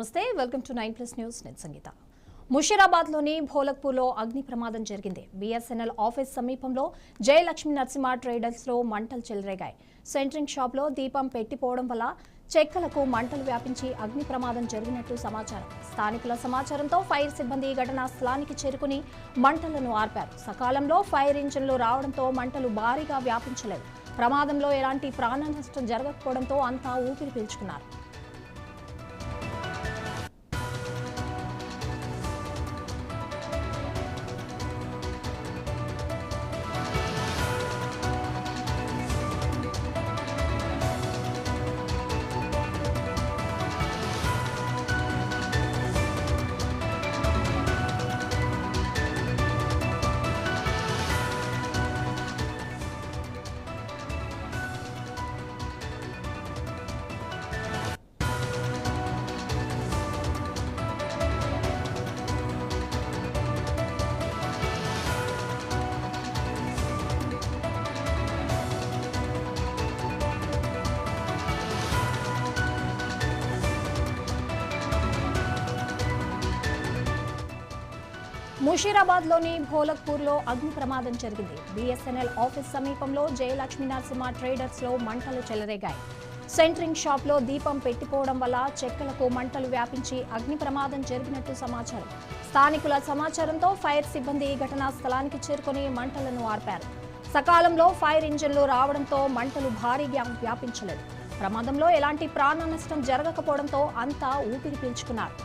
నమస్తే, welcome to 9+ news. నేను సంగీత. ముషీరాబాద్లోని భోలక్పూర్లో అగ్ని ప్రమాదం జరిగింది. BSNL ఆఫీస్ సమీపంలో జయలక్ష్మి నరసింహ ట్రేడర్స్లో మంటలు చెలరేగాయి. సెంట్రింగ్ షాప్లో దీపం పెట్టిపోవడం వల్ల చెక్కలకు మంటలు వ్యాపించి అగ్ని ప్రమాదం జరిగినట్టు సమాచారం. స్థానికుల సమాచారంతో ఫైర్ సిబ్బంది ఘటనా స్థలానికి చేరుకుని మంటలను ఆర్పారు. సకాలంలో ఫైర్ ఇంజిన్లు రావడంతో మంటలు భారీగా వ్యాపించలేదు. ప్రమాదంలో ఎలాంటి ప్రాణ నష్టం జరగకపోవడంతో అంతా ఊపిరి పీల్చుకున్నారు. ముషీరాబాద్లోని భోలక్పూర్లో అగ్ని ప్రమాదం జరిగింది. BSNL ఆఫీస్ సమీపంలో జయలక్ష్మి నరసింహ ట్రేడర్స్లో మంటలు చెలరేగాయి. సెంట్రింగ్ షాప్లో దీపం పెట్టిపోవడం వల్ల చెక్కలకు మంటలు వ్యాపించి అగ్ని ప్రమాదం జరిగినట్టు సమాచారం. స్థానికుల సమాచారంతో ఫైర్ సిబ్బంది ఘటనా స్థలానికి చేరుకుని మంటలను ఆర్పారు. సకాలంలో ఫైర్ ఇంజిన్లు రావడంతో మంటలు భారీగా వ్యాపించలేదు. ప్రమాదంలో ఎలాంటి ప్రాణ నష్టం జరగకపోవడంతో అంతా ఊపిరి పీల్చుకున్నారు.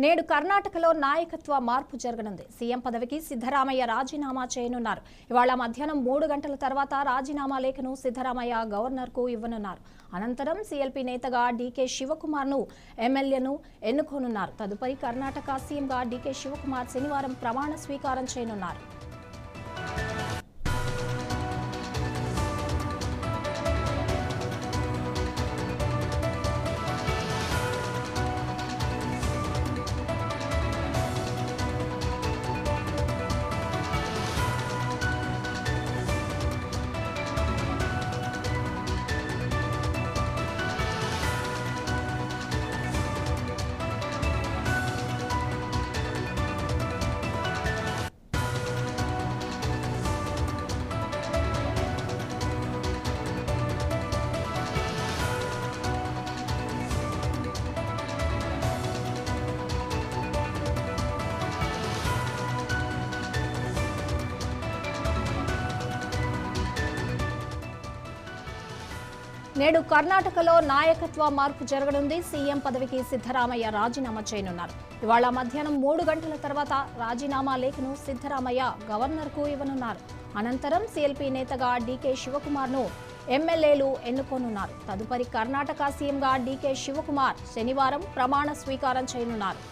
నేడు కర్ణాటకలో నాయకత్వ మార్పు జరగనుంది. సీఎం పదవికి సిద్ధరామయ్య రాజీనామా చేయనున్నారు. ఇవాళ మధ్యాహ్నం 3 గంటల తర్వాత రాజీనామా లేఖను సిద్ధరామయ్య గవర్నర్కు ఇవ్వనున్నారు. అనంతరం CLP నేతగా DK శివకుమార్ను ఎమ్మెల్యేను ఎన్నుకోనున్నారు. తదుపరి కర్ణాటక సీఎంగా DK శివకుమార్ శనివారం ప్రమాణ స్వీకారం చేయనున్నారు. నేడు కర్ణాటకలో నాయకత్వ మార్పు జరగనుంది. సీఎం పదవికి సిద్ధరామయ్య రాజీనామా చేయనున్నారు. ఇవాళ మధ్యాహ్నం 3 గంటల తర్వాత రాజీనామా లేఖను సిద్ధరామయ్య గవర్నర్కు ఇవ్వనున్నారు. అనంతరం CLP నేతగా DK శివకుమార్ను ఎమ్మెల్యేలు ఎన్నుకోనున్నారు. తదుపరి కర్ణాటక సీఎంగా DK శివకుమార్ శనివారం ప్రమాణ స్వీకారం చేయనున్నారు.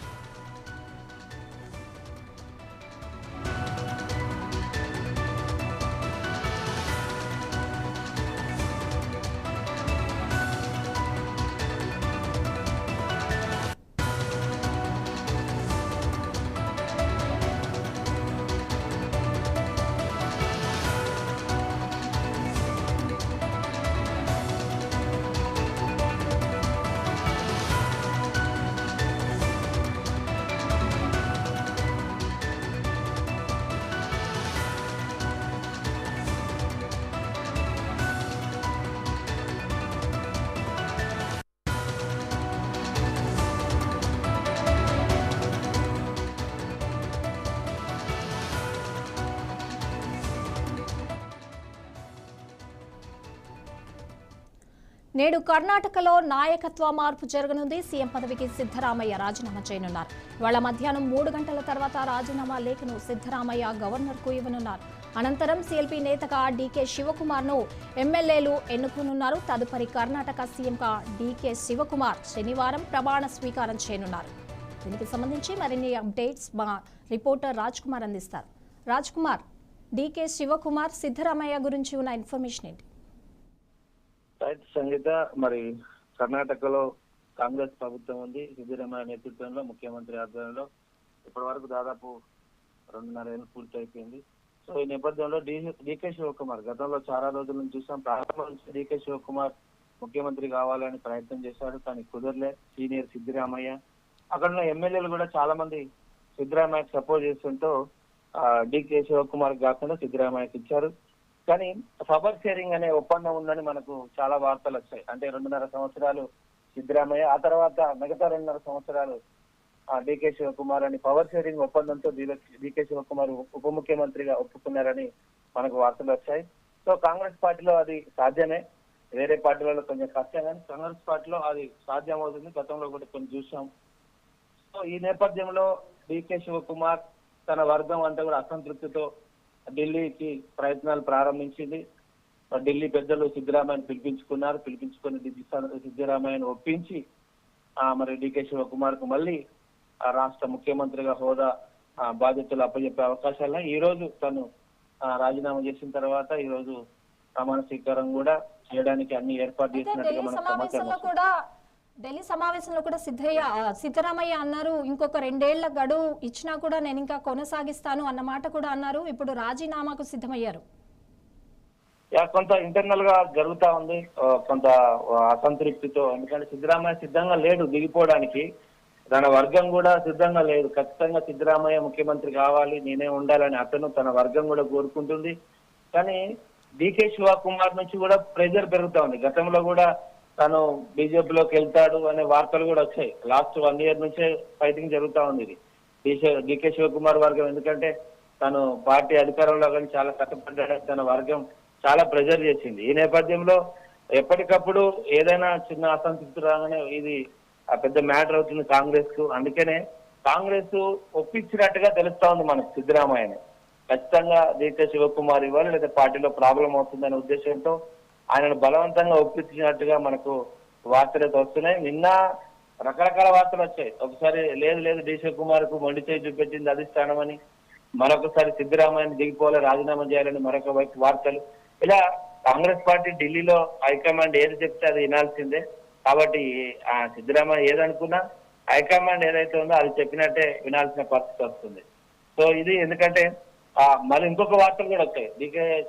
నేడు కర్ణాటకలో నాయకత్వ మార్పు జరగనుంది. సీఎం పదవికి సిద్ధరామయ్య రాజీనామా చేయనున్నారు. ఇవాళ మధ్యాహ్నం 3 గంటల తర్వాత రాజీనామా లేఖను సిద్ధరామయ్య గవర్నర్కు ఇవ్వనున్నారు. అనంతరం CLP నేతగా DK శివకుమార్ను ఎమ్మెల్యేలు ఎన్నుకోనున్నారు. తదుపరి కర్ణాటక సీఎంగా DK శివకుమార్ శనివారం ప్రమాణ స్వీకారం చేయనున్నారు. దీనికి సంబంధించి మరిన్ని అప్డేట్స్ మా రిపోర్టర్ రాజ్ కుమార్ అందిస్తారు. రాజ్ కుమార్, DK శివకుమార్ సిద్ధరామయ్య గురించి ఉన్న ఇన్ఫర్మేషన్ ఏంటి? రైట్ సంగీత, మరి కర్ణాటకలో కాంగ్రెస్ ప్రభుత్వం ఉంది. సిద్ధరామయ్య నేతృత్వంలో ముఖ్యమంత్రి ఆధ్వర్యంలో ఇప్పటి వరకు దాదాపు 2.5 ఏళ్ళు పూర్తి అయిపోయింది. సో ఈ నేపథ్యంలో డీకే శివకుమార్ గతంలో చాలా రోజుల నుంచి చూసాం. ప్రారంభం నుంచి డీకే శివకుమార్ ముఖ్యమంత్రి కావాలని ప్రయత్నం చేశాడు, కానీ కుదరలే. సీనియర్ సిద్ధరామయ్య, అక్కడ ఉన్న ఎమ్మెల్యేలు కూడా చాలా మంది సిద్ధరామయ్యకు సపోర్ట్ చేస్తుంటూ డీకే శివకుమార్ కాకుండా సిద్ధరామయ్యకి ఇచ్చారు. కానీ పవర్ షేరింగ్ అనే ఒప్పందం ఉందని మనకు చాలా వార్తలు వచ్చాయి. అంటే 2.5 సంవత్సరాలు సిద్ధరామయ్య, ఆ తర్వాత మిగతా 2.5 సంవత్సరాలు డీకే శివకుమార్ అని పవర్ షేరింగ్ ఒప్పందంతో డీకే శివకుమార్ ఉప ముఖ్యమంత్రిగా ఒప్పుకున్నారని మనకు వార్తలు వచ్చాయి. సో కాంగ్రెస్ పార్టీలో అది సాధ్యమే, వేరే పార్టీలలో కొంచెం కష్టం, కానీ కాంగ్రెస్ పార్టీలో అది సాధ్యం అవుతుంది. గతంలో కూడా కొన్ని చూసాం. సో ఈ నేపథ్యంలో డీకే శివకుమార్ తన వర్గం అంతా కూడా అసంతృప్తితో ఢిల్లీకి ప్రయత్నాలు ప్రారంభించింది. ఢిల్లీ పెద్దలు సిద్ధరామయ్యను పిలిపించుకుని సిద్ధరామయ్యను ఒప్పించి మరి డీకే శివకుమార్ కు మళ్ళీ రాష్ట్ర ముఖ్యమంత్రిగా హోదా బాధ్యతలు అప్పచెప్పే అవకాశాలు. ఈ రోజు తను రాజీనామా చేసిన తర్వాత ఈ రోజు ప్రమాణ స్వీకారం కూడా చేయడానికి అన్ని ఏర్పాటు చేసినట్టుగా మనకు సమాచారం. ఢిల్లీ సమావేశంలో కూడా సిద్ధరామయ్య అన్నారు, ఇంకొక 2 ఏళ్ల గడువు ఇచ్చినా కూడా నేను ఇంకా కొనసాగిస్తాను అన్న మాట కూడా అన్నారు. ఇప్పుడు రాజీనామాకు సిద్ధమయ్యారు. కొంత ఇంటర్నల్ గా జరుగుతా ఉంది, కొంత అసంతృప్తితో. ఎందుకంటే సిద్ధరామయ్య సిద్ధంగా లేడు దిగిపోవడానికి, తన వర్గం కూడా సిద్ధంగా లేదు. ఖచ్చితంగా సిద్ధరామయ్య ముఖ్యమంత్రి కావాలి, నేనే ఉండాలని అతను తన వర్గం కూడా కోరుకుంటుంది. కానీ డీకే శివకుమార్ నుంచి కూడా ప్రెజర్ పెరుగుతా ఉంది. గతంలో కూడా తను బీజేపీలోకి వెళ్తాడు అనే వార్తలు కూడా వచ్చాయి. లాస్ట్ 1 ఇయర్ నుంచే ఫైటింగ్ జరుగుతా ఉంది ఇది డీకే శివకుమార్ వర్గం. ఎందుకంటే తను పార్టీ అధికారంలో కానీ చాలా కష్టపడ్డాడు, తన వర్గం చాలా ప్రెజర్ చేసింది. ఈ నేపథ్యంలో ఎప్పటికప్పుడు ఏదైనా చిన్న అసంతృప్తి రాగానే ఇది పెద్ద మ్యాటర్ అవుతుంది కాంగ్రెస్ కు. అందుకనే కాంగ్రెస్ ఒప్పించినట్టుగా తెలుస్తా ఉంది మనకు సిద్ధరామయ్యని. ఖచ్చితంగా డీకే శివకుమార్ ఇవ్వాలి, లేదా పార్టీలో ప్రాబ్లం అవుతుందనే ఉద్దేశంతో ఆయనను బలవంతంగా ఒప్పించినట్టుగా మనకు వార్తలు వస్తున్నాయి. నిన్న రకరకాల వార్తలు వచ్చాయి. ఒకసారి లేదు డీ శివకుమార్ కు మొండి చేయి చూపించింది అధిష్టానం అని, మరొకసారి సిద్ధరామయ్యని దిగిపోలే రాజీనామా చేయాలని మరొక వైపు వార్తలు. ఇలా కాంగ్రెస్ పార్టీ ఢిల్లీలో హైకమాండ్ ఏది చెప్తే అది వినాల్సిందే. కాబట్టి సిద్ధరామయ్య ఏదనుకున్నా హైకమాండ్ ఏదైతే ఉందో అది చెప్పినట్టే వినాల్సిన పరిస్థితి వస్తుంది. సో ఇది ఎందుకంటే మరి ఇంకొక వార్తలు కూడా వచ్చాయి.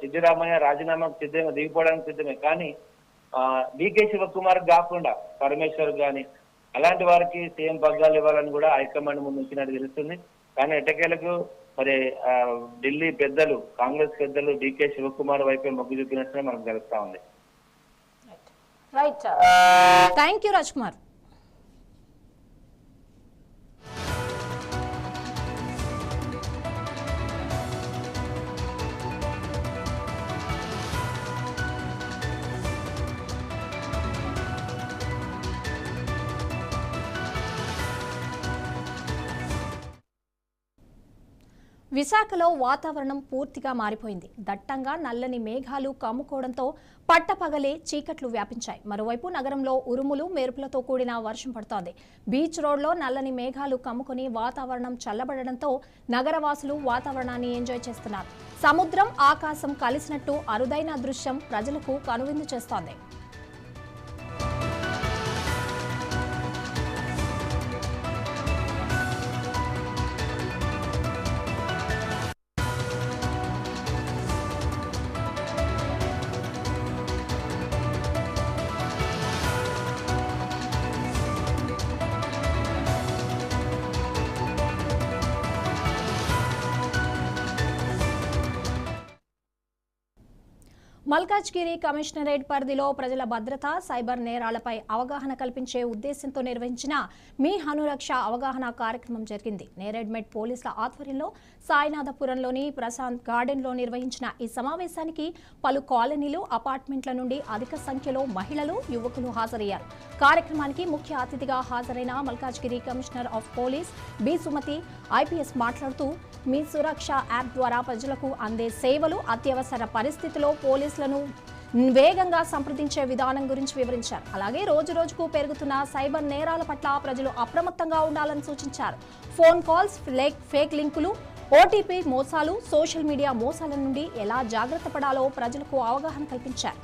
సిద్ధరామయ్య రాజీనామాకు సిద్ధంగా దిగిపోవడానికి సిద్ధమే, కానీ డీకే శివకుమార్ కాకుండా పరమేశ్వర్ గాని అలాంటి వారికి సీఎం పగ్గాలు ఇవ్వాలని కూడా హైకమాండ్ ముందు ఉంచినట్టు తెలుస్తుంది. కానీ ఎట్టకేలకు మరి ఢిల్లీ పెద్దలు, కాంగ్రెస్ పెద్దలు డీకే శివకుమార్ వైపే మొగ్గు చూపినట్టుగా మనకు తెలుస్తా ఉంది. Right, thank you Raj Kumar. విశాఖలో వాతావరణం పూర్తిగా మారిపోయింది. దట్టంగా నల్లని మేఘాలు కమ్ముకోవడంతో పట్టపగలే చీకట్లు వ్యాపించాయి. మరోవైపు నగరంలో ఉరుములు మెరుపులతో కూడిన వర్షం పడుతోంది. బీచ్ రోడ్లో నల్లని మేఘాలు కమ్ముకొని వాతావరణం చల్లబడడంతో నగరవాసులు వాతావరణాన్ని ఎంజాయ్ చేస్తున్నారు. సముద్రం ఆకాశం కలిసినట్టు అరుదైన దృశ్యం ప్రజలకు కనువిందు చేస్తోంది. మల్కాజ్గిరి కమిషనరేట్ పరిధిలో ప్రజల భద్రత, సైబర్ నేరాలపై అవగాహన కల్పించే ఉద్దేశంతో నిర్వహించిన మీ హనురక్ష అవగాహన కార్యక్రమం జరిగింది. నేరేడ్మెట్ పోలీసుల ఆధ్వర్యంలో సాయినాథపురంలోని ప్రశాంత్ గార్డెన్లో నిర్వహించిన ఈ సమావేశానికి పలు కాలనీలు, అపార్ట్మెంట్ల నుండి అధిక సంఖ్యలో మహిళలు, యువకులు హాజరయ్యారు. కార్యక్రమానికి ముఖ్య అతిథిగా హాజరైన Malkajgiri commissioner of police B Sumathi IPS మాట్లాడుతూ మీ సురక్ష యాప్ ద్వారా ప్రజలకు అందే సేవలు, అత్యవసర పరిస్థితిలో పోలీసులను వేగంగా సంప్రదించే విధానం గురించి వివరించారు. అలాగే రోజు రోజుకు పెరుగుతున్న సైబర్ నేరాల పట్ల ప్రజలు అప్రమత్తంగా ఉండాలని సూచించారు. ఫోన్ కాల్స్, ఫేక్ లింకులు, ఓటీపీ మోసాలు, సోషల్ మీడియా మోసాల నుండి ఎలా జాగ్రత్త పడాలో ప్రజలకు అవగాహన కల్పించారు.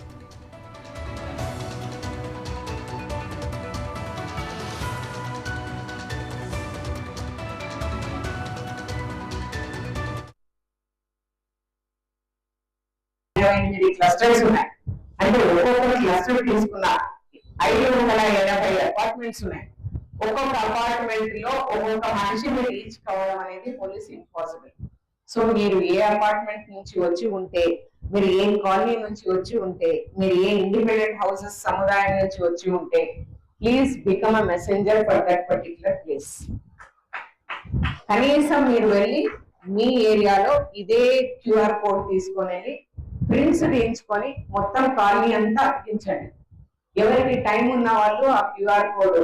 28 క్లస్టర్స్ ఉన్నాయి. అంటే ఒక్కొక్క క్లస్టర్ తీసుకున్న 580 అపార్ట్మెంట్స్ ఉన్నాయి. ఒక్కొక్క అపార్ట్మెంట్ లో ఒక్కొక్క మనిషిని రీచ్ కావడం అనేది పోలీస్ ఇంపాసిబుల్. సో మీరు ఏ అపార్ట్మెంట్ నుంచి వచ్చి ఉంటే, మీరు ఏ కాలనీ నుంచి వచ్చి ఉంటే, మీరు ఏ ఇండిపెండెంట్ హౌసెస్ సముదాయం నుంచి వచ్చి ఉంటే, please become a messenger for that particular place. కనీసం మీరు వెళ్ళి మీ ఏరియాలో ఇదే క్యూఆర్ కోడ్ తీసుకొని వెళ్ళి ప్రింట్స్ తీయించుకొని మొత్తం కాలనీ అంతా అతికించండి. ఎవరికి టైం ఉన్న వాళ్ళు ఆ QR code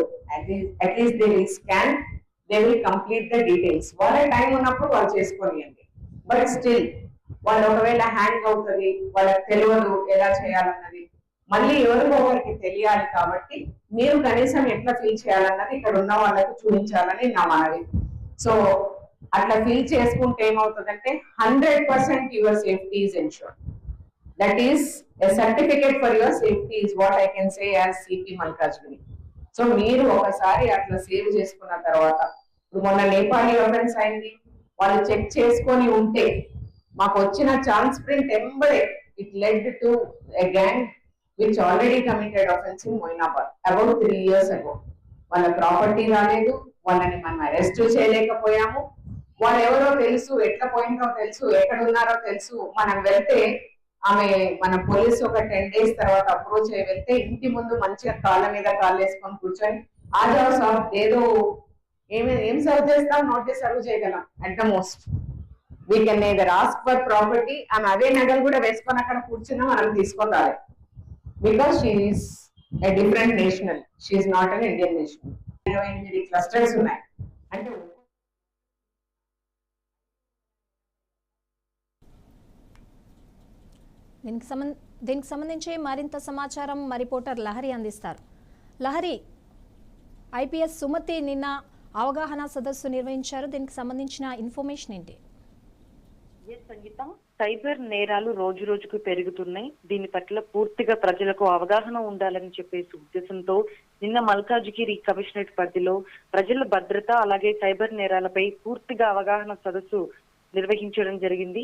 at least they will scan, they will complete the details. వాళ్ళ టైం ఉన్నప్పుడు వాళ్ళు చేసుకోనియండి. బట్ స్టిల్ వాళ్ళు ఒకవేళ హ్యాంగ్ అవుతుంది, వాళ్ళకి తెలియదు ఎలా చేయాలన్నది, మళ్ళీ ఎవరికో ఒకరికి తెలియాలి. కాబట్టి మీరు కనీసం ఎట్లా ఫీల్ చేయాలన్నది ఇక్కడ ఉన్న వాళ్ళకు చూపించాలని నా మనవి. సో అట్లా ఫీల్ చేసుకుంటే ఏమవుతుందంటే 100% your safety is ensured. That is a certificate for your safety is what I can say as CP Malkajgiri. So మీరు ఒకసారి అట్లా సేవ్ చేసుకున్న తర్వాత, ఇప్పుడు మొన్న నేపాలీ ఆఫెన్స్ అయింది, వాళ్ళు చెక్ చేసుకొని ఉంటే మాకు వచ్చిన ఛాన్స్ ప్రింట్ ఎంబడే it led to a gang which already committed offence in Moinabad about 3 years ago. వాళ్ళ ప్రాపర్టీ రాలేదు, వాళ్ళని మనం అరెస్ట్ చేయలేకపోయాము. వాళ్ళు ఎవరో తెలుసు, ఎట్లా పోయిందో తెలుసు, ఎక్కడ ఉన్నారో తెలుసు. మనం వెళ్తే మన పోలీసు ఒక 10 days తర్వాత అప్రోచ్ అయ్యి వెళ్తే ఇంటి ముందు మంచిగా కాళ్ళ మీద కాళ్ళు వేసుకొని కూర్చొని ఆజావ్ సాబ్ ఏదో ఏం సర్వ్ చేస్తాం, నోటీస్ సర్వ్ చేయగలం at the most. We can neither ask for property. ఆమె అదే నగలు కూడా వేసుకొని అక్కడ కూర్చున్నా మనం తీసుకొని రాలేదు. Because she is a different national, she is not an Indian national. 28 clusters ఉన్నాయి. అంటే దీనికి సంబంధించి మరింత సమాచారం మా రిపోర్టర్ లహరి అందిస్తారు. లహరి, ఐపీఎస్ సుమతి నిన్న అవగాహన సదస్సు నిర్వహించారు. దీనికి సంబంధించిన ఇన్ఫర్మేషన్ ఏంటి? సంగీత, సైబర్ నేరాలు రోజు రోజుకు పెరుగుతున్నాయి. దీని పట్ల పూర్తిగా ప్రజలకు అవగాహన ఉండాలని చెప్పేసి ఉద్దేశంతో నిన్న మల్కాజ్గిరి కమిషనరేట్ పరిధిలో ప్రజల భద్రత అలాగే సైబర్ నేరాలపై పూర్తిగా అవగాహన సదస్సు నిర్వహించడం జరిగింది.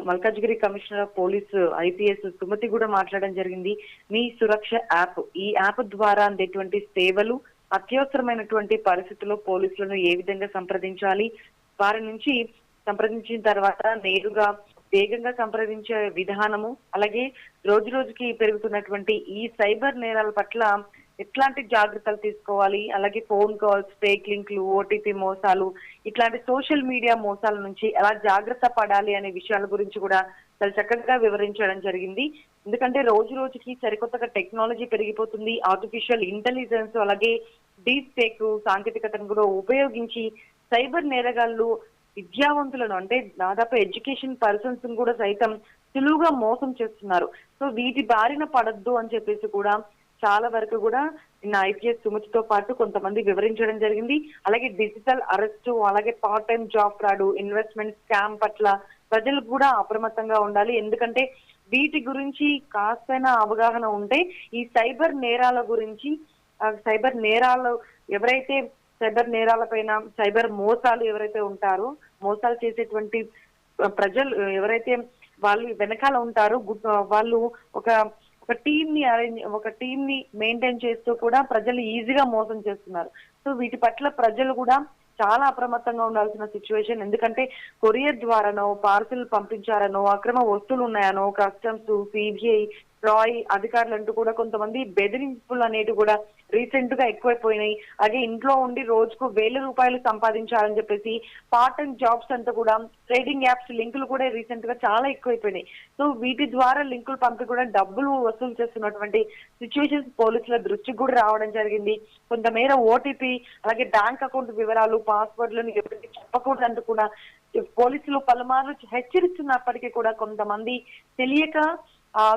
Malkajgiri commissioner of police IPS Sumathi కూడా మాట్లాడడం జరిగింది. మీ సురక్ష యాప్, ఈ యాప్ ద్వారా అందేటువంటి సేవలు, అత్యవసరమైనటువంటి పరిస్థితుల్లో పోలీసులను ఏ విధంగా సంప్రదించాలి, వారి నుంచి సంప్రదించిన తర్వాత నేరుగా వేగంగా సంప్రదించే విధానము, అలాగే రోజు రోజుకి పెరుగుతున్నటువంటి ఈ సైబర్ నేరాల పట్ల ఎట్లాంటి జాగ్రత్తలు తీసుకోవాలి, అలాగే ఫోన్ కాల్స్, ఫేక్ లింక్లు, ఓటీపీ మోసాలు, ఇట్లాంటి సోషల్ మీడియా మోసాల నుంచి ఎలా జాగ్రత్త పడాలి అనే విషయాల గురించి కూడా చాలా చక్కగా వివరించడం జరిగింది. ఎందుకంటే రోజు రోజుకి సరికొత్తగా టెక్నాలజీ పెరిగిపోతుంది. ఆర్టిఫిషియల్ ఇంటెలిజెన్స్ అలాగే డీప్ ఫేక్ సాంకేతికతను కూడా ఉపయోగించి సైబర్ నేరగాళ్లు విద్యావంతులను, అంటే దాదాపు ఎడ్యుకేషన్ పర్సన్స్ కూడా సైతం సులువుగా మోసం చేస్తున్నారు. సో వీటి బారిన పడద్దు అని చెప్పేసి కూడా చాలా వరకు కూడా నిన్న ఐపీఎస్ సుమతితో పాటు కొంతమంది వివరించడం జరిగింది. అలాగే డిజిటల్ అరెస్టు, అలాగే part time job fraud, investment scam పట్ల ప్రజలు కూడా అప్రమత్తంగా ఉండాలి. ఎందుకంటే వీటి గురించి కాస్తైనా అవగాహన ఉంటే ఈ సైబర్ నేరాల గురించి, సైబర్ నేరాలు ఎవరైతే సైబర్ నేరాల పైన, సైబర్ మోసాలు ఎవరైతే ఉంటారో, మోసాలు చేసేటువంటి ప్రజలు ఎవరైతే వాళ్ళు వెనకాల ఉంటారో, వాళ్ళు ఒక టీమ్ ని మెయింటైన్ చేస్తూ కూడా ప్రజలు ఈజీగా మోసం చేస్తున్నారు. సో వీటి పట్ల ప్రజలు కూడా చాలా అప్రమత్తంగా ఉండాల్సిన సిచ్యువేషన్. ఎందుకంటే కొరియర్ ద్వారానో, పార్సిల్ పంపించారనో, అక్రమ వస్తువులు ఉన్నాయనో, కస్టమ్స్, సిబిఐ, రాయ్ అధికారులు అంటూ కూడా కొంతమంది బెదిరింపులు అనేవి కూడా రీసెంట్ గా ఎక్కువైపోయినాయి. అలాగే ఇంట్లో ఉండి రోజుకు 1000 రూపాయలు సంపాదించాలని చెప్పేసి పార్ట్ టైం జాబ్స్ అంతా కూడా ట్రేడింగ్ యాప్స్ లింకులు కూడా రీసెంట్ గా చాలా ఎక్కువైపోయినాయి. సో వీటి ద్వారా లింకులు పంపి కూడా డబ్బులు వసూలు చేస్తున్నటువంటి సిచ్యువేషన్స్ పోలీసుల దృష్టికి కూడా రావడం జరిగింది. కొంతమేర ఓటీపీ, అలాగే బ్యాంక్ అకౌంట్ వివరాలు, పాస్వర్డ్లను ఎవరికి చెప్పకూడదంటూ కూడా పోలీసులు పలుమార్లు హెచ్చరిస్తున్నప్పటికీ కూడా కొంతమంది తెలియక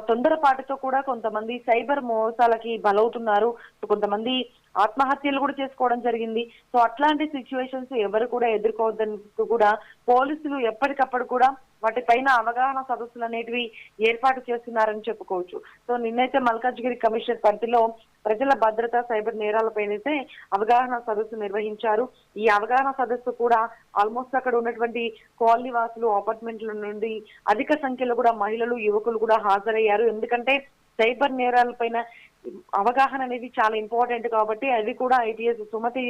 తొందరపాటుతో కూడా కొంతమంది సైబర్ మోసాలకి బలవుతున్నారు. కొంతమంది ఆత్మహత్యలు కూడా చేసుకోవడం జరిగింది. సో అట్లాంటి సిచ్యువేషన్స్ ఎవరు కూడా ఎదుర్కోవద్దని కూడా పోలీసులు ఎప్పటికప్పుడు కూడా వాటిపైన అవగాహన సదస్సులు అనేటివి ఏర్పాటు చేస్తున్నారని చెప్పుకోవచ్చు. సో నిన్నైతే మల్కాజ్గిరి కమిషనర్ పరిధిలో ప్రజల భద్రత, సైబర్ నేరాలపైనైతే అవగాహన సదస్సు నిర్వహించారు. ఈ అవగాహన సదస్సు కూడా ఆల్మోస్ట్ అక్కడ ఉన్నటువంటి కాలనీ వాసులు, అపార్ట్మెంట్ల నుండి అధిక సంఖ్యలో కూడా మహిళలు, యువకులు కూడా హాజరయ్యారు. ఎందుకంటే సైబర్ నేరాలపైన అవగాహన అనేది చాలా ఇంపార్టెంట్ కాబట్టి అది కూడా ఐటీఎస్ సుమతి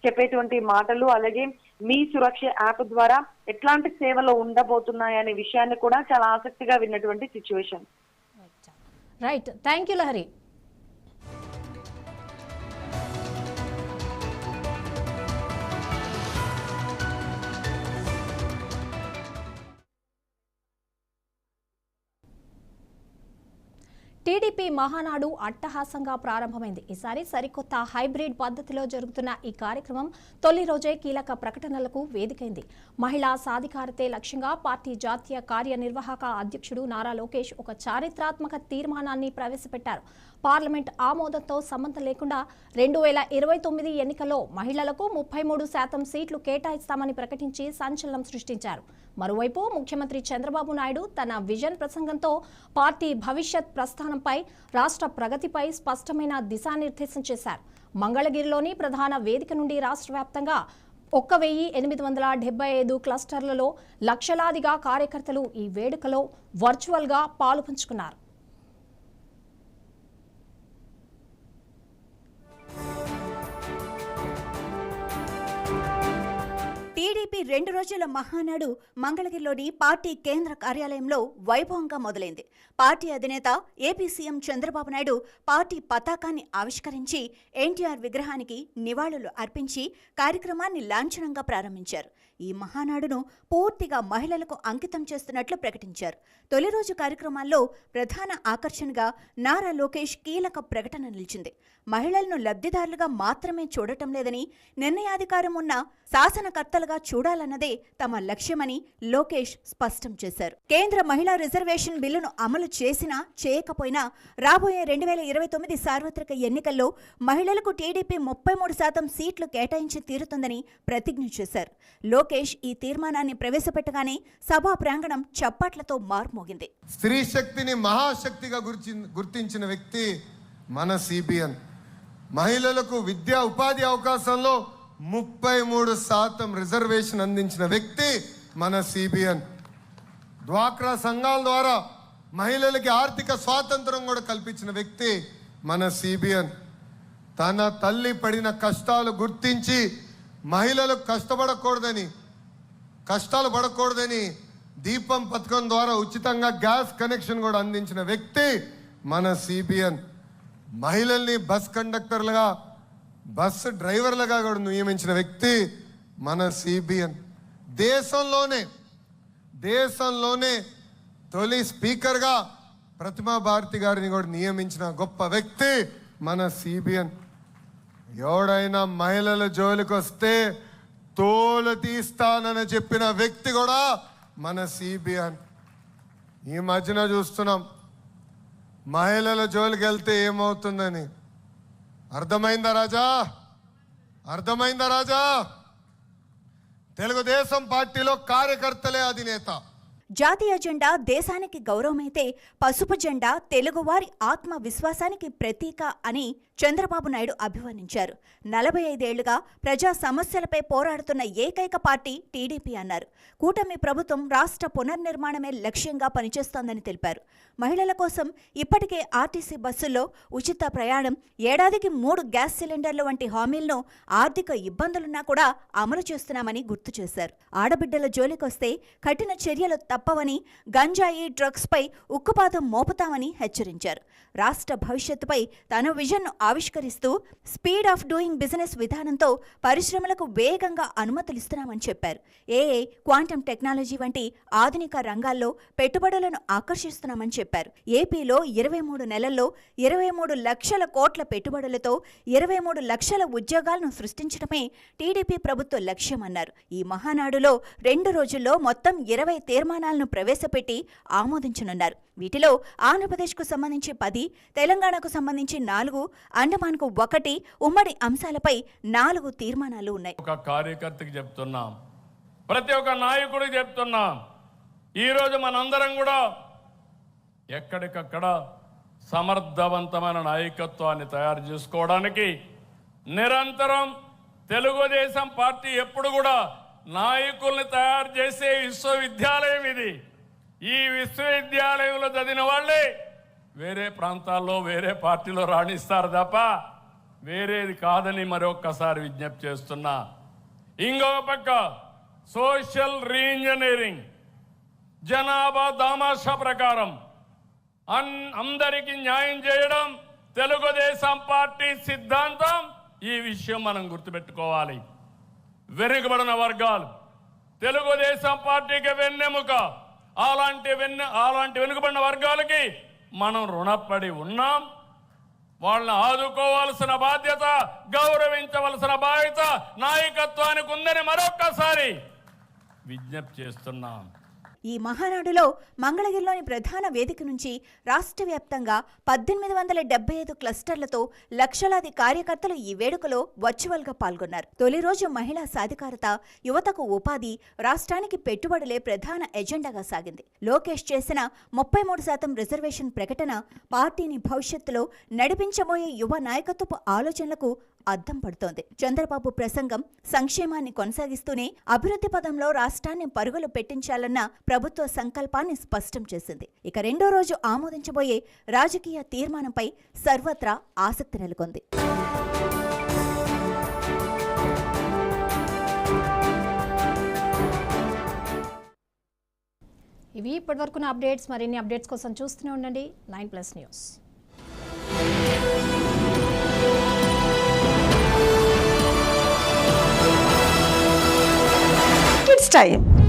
చెప్పేటువంటి మాటలు, అలాగే మీ సురక్ష యాప్ ద్వారా ఎట్లాంటి సేవలు ఉండబోతున్నాయనే విషయాన్ని కూడా చాలా ఆసక్తిగా విన్నటువంటి situation. Right, thank you Lahari. TDP Mahanadu అట్టహాసంగా ప్రారంభమైంది. ఈసారి సరికొత్త హైబ్రిడ్ పద్ధతిలో జరుగుతున్న ఈ కార్యక్రమం తొలి రోజే కీలక ప్రకటనలకు వేదికైంది. మహిళా సాధికారతే లక్ష్యంగా పార్టీ జాతీయ కార్యనిర్వాహక అధ్యక్షుడు నారా లోకేష్ ఒక చారిత్రాత్మక తీర్మానాన్ని ప్రవేశపెట్టారు. పార్లమెంట్ ఆమోదంతో సంబంధం లేకుండా 2029 ఎన్నికల్లో మహిళలకు 33% సీట్లు కేటాయిస్తామని ప్రకటించి సంచలనం సృష్టించారు. మరోవైపు ముఖ్యమంత్రి చంద్రబాబు నాయుడు తన విజన్ ప్రసంగంతో పార్టీ భవిష్యత్ ప్రస్థానంపై, రాష్ట్ర ప్రగతిపై స్పష్టమైన దిశానిర్దేశం చేశారు. మంగళగిరిలోని ప్రధాన వేదిక నుండి రాష్ట్ర వ్యాప్తంగా 1875 క్లస్టర్లలో లక్షలాదిగా కార్యకర్తలు ఈ వేడుకలో వర్చువల్గా పాలుపంచుకున్నారు. టీడీపీ 2 రోజుల మహానాడు మంగళగిరిలోని పార్టీ కేంద్ర కార్యాలయంలో వైభవంగా మొదలైంది. పార్టీ అధినేత AP CM Chandrababu Naidu party పతాకాన్ని ఆవిష్కరించి ఎన్టీఆర్ విగ్రహానికి నివాళులు అర్పించి కార్యక్రమాన్ని లాంఛనంగా ప్రారంభించారు. ఈ మహానాడును పూర్తిగా మహిళలకు అంకితం చేస్తున్నట్లు ప్రకటించారు. తొలి రోజు కార్యక్రమాల్లో ప్రధాన ఆకర్షణగా నారా లోకేష్ కీలక ప్రకటన నిలిచింది. మహిళలను లబ్ధిదారులుగా మాత్రమే చూడటం లేదని, నిర్ణయాధికారం ఉన్న శాసనకర్తలుగా చూడాలన్నదే తమ లక్ష్యమని లోకేష్ స్పష్టం చేశారు. కేంద్ర మహిళా రిజర్వేషన్ బిల్లును అమలు చేసినా చేయకపోయినా రాబోయే 2029 సార్వత్రిక ఎన్నికల్లో మహిళలకు టీడీపీ 33% సీట్లు కేటాయించి తీరుతుందని ప్రతిజ్ఞ చేశారు. లోకేష్ ఈ తీర్మానాన్ని ప్రవేశపెట్టగానే సభా ప్రాంగణం చప్పట్లతో మార్మోగింది. స్త్రీ శక్తిని మహాశక్తిగా గుర్తించిన వ్యక్తి మన సిబిఎన్. మహిళలకు విద్యా ఉపాధి అవకాశంలో 33% రిజర్వేషన్ అందించిన వ్యక్తి మన సిబిఎన్. డ్వాక్రా సంఘాల ద్వారా మహిళలకి ఆర్థిక స్వాతంత్రం కూడా కల్పించిన వ్యక్తి మన సిబిఎన్. తన తల్లి పడిన కష్టాలు గుర్తించి మహిళలు కష్టాలు పడకూడదని దీపం పథకం ద్వారా ఉచితంగా గ్యాస్ కనెక్షన్ కూడా అందించిన వ్యక్తి మన సిబిఎన్. మహిళల్ని బస్ కండక్టర్లుగా, బస్సు డ్రైవర్లుగా కూడా నియమించిన వ్యక్తి మన సిబిఎన్. దేశంలోనే తొలి స్పీకర్గా ప్రతిమా భారతి గారిని కూడా నియమించిన గొప్ప వ్యక్తి మన సిబిఎన్. ఎవడైనా మహిళల జోలికి వస్తే తోలు తీస్తానని చెప్పిన వ్యక్తి కూడా మన సిబిఎన్. ఈ మధ్యన చూస్తున్నాం మహిళల జోలికి వెళ్తే ఏమవుతుందని. అర్థమైందా రాజా? తెలుగుదేశం పార్టీలో కార్యకర్తలే అధినేత. జాతీయ జెండా దేశానికి గౌరవమైతే పసుపు జెండా తెలుగువారి ఆత్మ విశ్వాసానికి ప్రతీక అని చంద్రబాబు నాయుడు అభివర్ణించారు. 45 ఏళ్లుగా ప్రజా సమస్యలపై పోరాడుతున్న ఏకైక పార్టీ టీడీపీ అన్నారు. కూటమి ప్రభుత్వం రాష్ట్ర పునర్నిర్మాణమే లక్ష్యంగా పనిచేస్తోందని తెలిపారు. మహిళల కోసం ఇప్పటికే ఆర్టీసీ బస్సుల్లో ఉచిత ప్రయాణం, ఏడాదికి 3 గ్యాస్ సిలిండర్లు వంటి హామీలను ఆర్థిక ఇబ్బందులున్నా కూడా అమలు చేస్తున్నామని గుర్తు చేశారు. ఆడబిడ్డల జోలికొస్తే కఠిన చర్యలు తప్పవని, గంజాయి, డ్రగ్స్పై ఉక్కుపాదం మోపుతామని హెచ్చరించారు. రాష్ట్ర భవిష్యత్తుపై తన విజన్ను ఆవిష్కరిస్తూ స్పీడ్ ఆఫ్ డూయింగ్ బిజినెస్ విధానంతో పరిశ్రమలకు వేగంగా అనుమతులిస్తున్నామని చెప్పారు. ఏఐ, క్వాంటమ్ టెక్నాలజీ వంటి ఆధునిక రంగాల్లో పెట్టుబడులను ఆకర్షిస్తున్నామని చెప్పారు. ఏపీలో 23 నెలల్లో 23 లక్షల కోట్ల పెట్టుబడులతో 23 లక్షల ఉద్యోగాలను సృష్టించడమే టీడీపీ ప్రభుత్వ లక్ష్యమన్నారు. ఈ మహానాడులో 2 రోజుల్లో మొత్తం 20 తీర్మానాలను ప్రవేశపెట్టి ఆమోదించనున్నారు. వీటిలో ఆంధ్రప్రదేశ్కు సంబంధించి 10, తెలంగాణకు సంబంధించి 4, అండమాన్కు 1 ఉమ్మడి అంశాలపై 4 తీర్మానాలు ఉన్నాయి. ఒక కార్యకర్తకి చెప్తున్నాం, ప్రతి ఒక్క నాయకుడికి చెప్తున్నాం, ఈరోజు మనందరం కూడా ఎక్కడికక్కడ సమర్థవంతమైన నాయకత్వాన్ని తయారు చేసుకోవడానికి నిరంతరం తెలుగుదేశం పార్టీ ఎప్పుడు కూడా నాయకుల్ని తయారు చేసే విశ్వవిద్యాలయం ఇది. ఈ విశ్వవిద్యాలయంలో చదివిన వాళ్ళే వేరే ప్రాంతాల్లో వేరే పార్టీలో రాణిస్తారు తప్ప వేరేది కాదని మరొక్కసారి విజ్ఞప్తి చేస్తున్నా. ఇంకొక పక్క సోషల్ రీఇంజనీరింగ్, జనాభా దామాషా ప్రకారం అందరికీ న్యాయం చేయడం తెలుగుదేశం పార్టీ సిద్ధాంతం. ఈ విషయం మనం గుర్తుపెట్టుకోవాలి. వెనుకబడిన వర్గాలు తెలుగుదేశం పార్టీకి వెన్నెముక. అలాంటి వెనుకబడిన వర్గాలకి మనం రుణపడి ఉన్నాం. వాళ్ళని ఆదుకోవాల్సిన బాధ్యత, గౌరవించవలసిన బాధ్యత నాయకత్వానికి ఉందని మరొక్కసారి విజ్ఞప్తి చేస్తున్నాం. ఈ మహానాడులో మంగళగిరిలోని ప్రధాన వేదిక నుంచి రాష్ట్ర వ్యాప్తంగా 1875 క్లస్టర్లతో లక్షలాది కార్యకర్తలు ఈ వేడుకలో వర్చువల్గా పాల్గొన్నారు. తొలి రోజు మహిళా సాధికారత, యువతకు ఉపాధి, రాష్ట్రానికి పెట్టుబడులే ప్రధాన ఎజెండాగా సాగింది. లోకేష్ చేసిన 33% రిజర్వేషన్ ప్రకటన పార్టీని భవిష్యత్తులో నడిపించబోయే యువ నాయకత్వపు ఆలోచనలకు అద్దం పడుతోంది. చంద్రబాబు ప్రసంగం సంక్షేమాన్ని కొనసాగిస్తూనే అభివృద్ధి పదంలో రాష్ట్రాన్ని పరుగులు పెట్టించాలన్న ప్రభుత్వ సంకల్పాన్ని స్పష్టం చేసింది. ఇక రెండో రోజు ఆమోదించబోయే రాజకీయ తీర్మానంపై సర్వత్రా ఆసక్తి నెలకొంది. ఇవి ఇప్పటివరకున్న అప్డేట్స్. మరిన్ని అప్డేట్స్ కోసం చూస్తూనే ఉండండి 9+ న్యూస్. Time.